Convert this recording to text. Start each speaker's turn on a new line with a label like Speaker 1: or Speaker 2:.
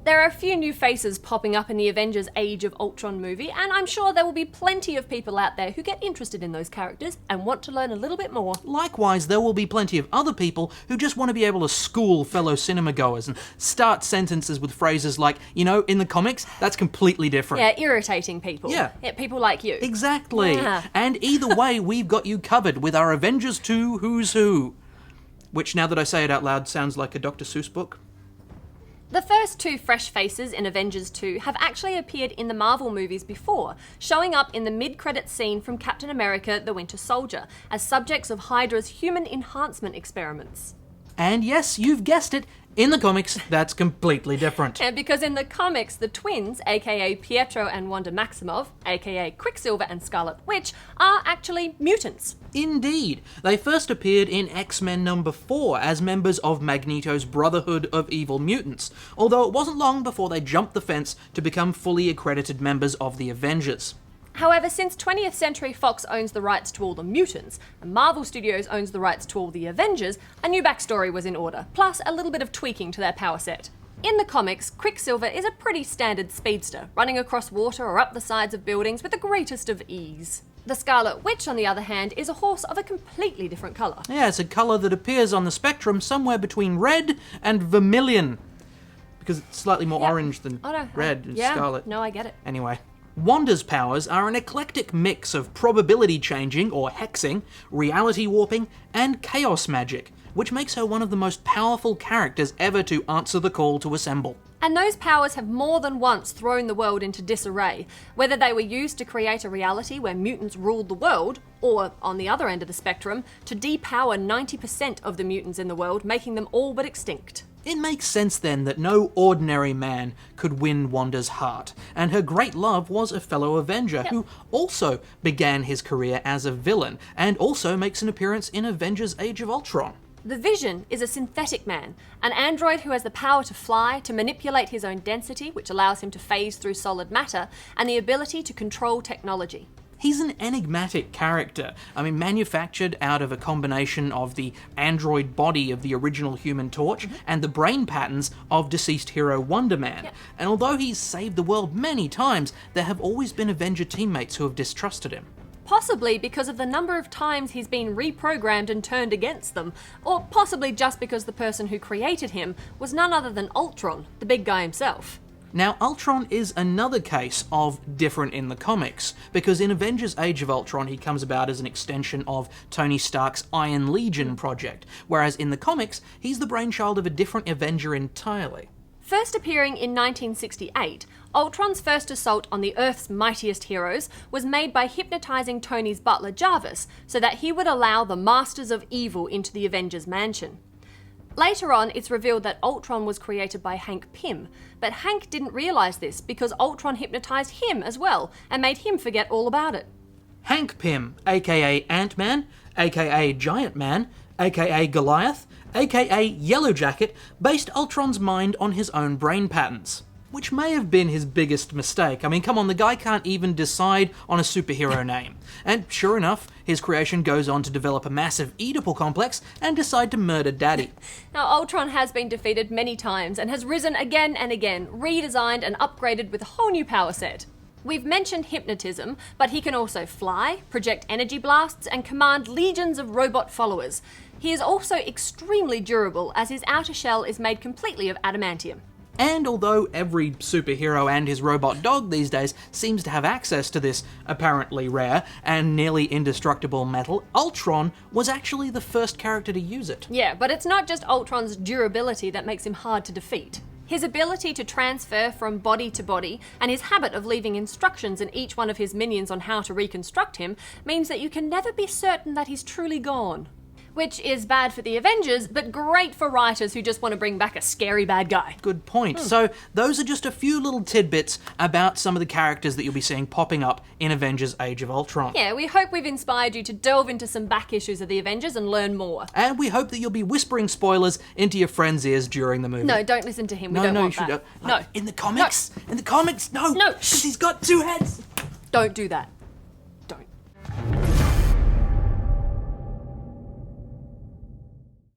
Speaker 1: There are a few new faces popping up in the Avengers Age of Ultron movie, and I'm sure there will be plenty of people out there who get interested in those characters and want to learn a little bit more.
Speaker 2: Likewise, there will be plenty of other people who just want to be able to school fellow cinema goers and start sentences with phrases like, you know, in the comics, that's completely different.
Speaker 1: Yeah, irritating people.
Speaker 2: Yeah.
Speaker 1: People like you.
Speaker 2: Exactly.
Speaker 1: Yeah.
Speaker 2: And either way, we've got you covered with our Avengers 2 Who's Who. Which, now that I say it out loud, sounds like a Dr. Seuss book.
Speaker 1: The first two fresh faces in Avengers 2 have actually appeared in the Marvel movies before, showing up in the mid-credits scene from Captain America: The Winter Soldier as subjects of Hydra's human enhancement experiments.
Speaker 2: And yes, you've guessed it, in the comics, that's completely different.
Speaker 1: And because in the comics, the twins, aka Pietro and Wanda Maximoff, aka Quicksilver and Scarlet Witch, are actually mutants.
Speaker 2: Indeed. They first appeared in X-Men number 4 as members of Magneto's Brotherhood of Evil Mutants, although it wasn't long before they jumped the fence to become fully accredited members of the Avengers.
Speaker 1: However, since 20th Century Fox owns the rights to all the mutants, and Marvel Studios owns the rights to all the Avengers, a new backstory was in order, plus a little bit of tweaking to their power set. In the comics, Quicksilver is a pretty standard speedster, running across water or up the sides of buildings with the greatest of ease. The Scarlet Witch, on the other hand, is a horse of a completely different colour.
Speaker 2: Yeah, it's a colour that appears on the spectrum somewhere between red and vermilion, because it's slightly more orange than red and scarlet.
Speaker 1: No, I get it.
Speaker 2: Anyway. Wanda's powers are an eclectic mix of probability changing, or hexing, reality warping, and chaos magic, which makes her one of the most powerful characters ever to answer the call to assemble.
Speaker 1: And those powers have more than once thrown the world into disarray, whether they were used to create a reality where mutants ruled the world, or, on the other end of the spectrum, to depower 90% of the mutants in the world, making them all but extinct.
Speaker 2: It makes sense then that no ordinary man could win Wanda's heart, and her great love was a fellow Avenger who also began his career as a villain, and also makes an appearance in Avengers Age of Ultron.
Speaker 1: The Vision is a synthetic man, an android who has the power to fly, to manipulate his own density, which allows him to phase through solid matter, and the ability to control technology.
Speaker 2: He's an enigmatic character. Manufactured out of a combination of the android body of the original Human Torch and the brain patterns of deceased hero Wonder Man.
Speaker 1: Yep.
Speaker 2: And although he's saved the world many times, there have always been Avenger teammates who have distrusted him.
Speaker 1: Possibly because of the number of times he's been reprogrammed and turned against them, or possibly just because the person who created him was none other than Ultron, the big guy himself.
Speaker 2: Now, Ultron is another case of different in the comics, because in Avengers Age of Ultron he comes about as an extension of Tony Stark's Iron Legion project, whereas in the comics he's the brainchild of a different Avenger entirely.
Speaker 1: First appearing in 1968, Ultron's first assault on the Earth's mightiest heroes was made by hypnotising Tony's butler Jarvis so that he would allow the Masters of Evil into the Avengers mansion. Later on, it's revealed that Ultron was created by Hank Pym, but Hank didn't realise this because Ultron hypnotised him as well and made him forget all about it.
Speaker 2: Hank Pym, aka Ant-Man, aka Giant Man, aka Goliath, aka Yellow Jacket, based Ultron's mind on his own brain patterns. Which may have been his biggest mistake. Come on, the guy can't even decide on a superhero name. And sure enough, his creation goes on to develop a massive Oedipal complex and decide to murder Daddy.
Speaker 1: Now, Ultron has been defeated many times and has risen again and again, redesigned and upgraded with a whole new power set. We've mentioned hypnotism, but he can also fly, project energy blasts, and command legions of robot followers. He is also extremely durable, as his outer shell is made completely of adamantium.
Speaker 2: And although every superhero and his robot dog these days seems to have access to this apparently rare and nearly indestructible metal, Ultron was actually the first character to use it.
Speaker 1: Yeah, but it's not just Ultron's durability that makes him hard to defeat. His ability to transfer from body to body, and his habit of leaving instructions in each one of his minions on how to reconstruct him, means that you can never be certain that he's truly gone. Which is bad for the Avengers, but great for writers who just want to bring back a scary bad guy.
Speaker 2: Good point. So those are just a few little tidbits about some of the characters that you'll be seeing popping up in Avengers Age of Ultron.
Speaker 1: Yeah, we hope we've inspired you to delve into some back issues of the Avengers and learn more.
Speaker 2: And we hope that you'll be whispering spoilers into your friends' ears during the movie.
Speaker 1: No, don't listen to him. We don't want that. No.
Speaker 2: In the comics? No. In the comics? No.
Speaker 1: No.
Speaker 2: Because he's got two heads.
Speaker 1: Don't do that. Don't.